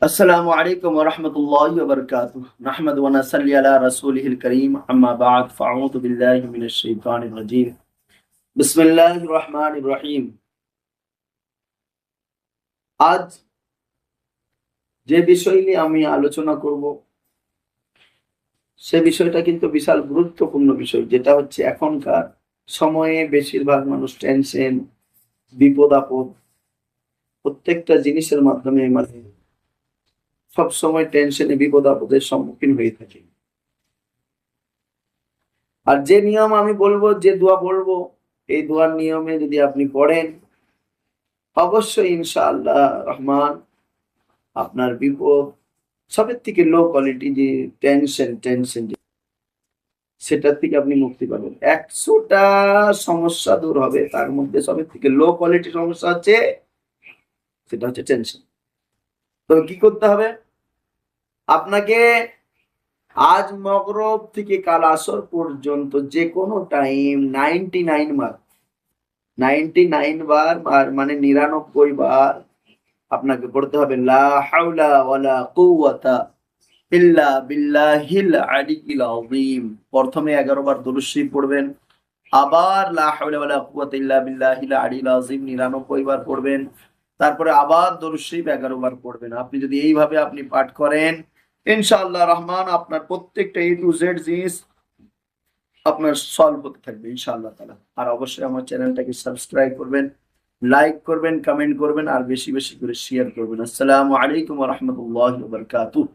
আসসালামু আলাইকুম ওয়া রাহমাতুল্লাহি ওয়া বারাকাতুহু নাহমাদু ওয়া নাসাল্লি আলা রাসূলিহিল কারীম আম্মা বা'দ ফাআউযু বিল্লাহি মিনাশ শাইতানির রাজীম বিসমিল্লাহির রহমানির রহিম। আজ যে বিষয় নিয়ে আমি আলোচনা করব সে বিষয়টা কিন্তু বিশাল গুরুত্বপূর্ণ বিষয়, যেটা হচ্ছে এখনকার সময়ে বেশিরভাগ মানুষ টেনশন, বিপদ আপদ প্রত্যেকটা জিনিসের মাধ্যমে সবসময় টেনশনে বিপদ আপদের সম্মুখীন হয়ে থাকে। আর যে নিয়ম আমি বলবো, যে দোয়া বলবো, এই দোয়ার নিয়মে যদি আপনি পড়েন, অবশ্যই ইনশাআল্লাহ রহমান আপনার বিপদ সবের থেকে লো কোয়ালিটি যে টেনশন সেটার থেকে আপনি মুক্তি পাবেন। 100টা সমস্যা দূর হবে, তার মধ্যে সবের থেকে লো কোয়ালিটি সমস্যা হচ্ছে, সেটা হচ্ছে টেনশন। তো কি করতে হবে আপনাকে? আজ মগরব থেকে কাল আসর পর্যন্ত যে কোনো টাইম 99 বার, 99 বার, আর মানে 99 বার আপনাকে পড়তে হবে লা হাওলা ওয়ালা কুওয়াতা ইল্লা বিল্লাহিল আলিয়্যিল আযীম। প্রথমে 11 বার দুরূদ শরীফ পড়বেন, আবার লা হাওলা ওয়ালা কুওয়াতা ইল্লা বিল্লাহিল আলিয়্যিল আযীম 99 বার পড়বেন, তারপরে আবার দরুদ শরীফ 11 বার পড়বেন। আপনি যদি এইভাবে আপনি পাঠ করেন, ইনশাআল্লাহ রহমান আপনার প্রত্যেকটা A to Z জিনিস আপনার সলভ হতে থাকবে ইনশাআল্লাহ তাআলা। আর অবশ্যই আমার চ্যানেলটাকে সাবস্ক্রাইব করবেন, লাইক করবেন, কমেন্ট করবেন, আর বেশি বেশি করে শেয়ার করবেন। আসসালামু আলাইকুম ওয়া রাহমাতুল্লাহি ওয়া বারাকাতুহু।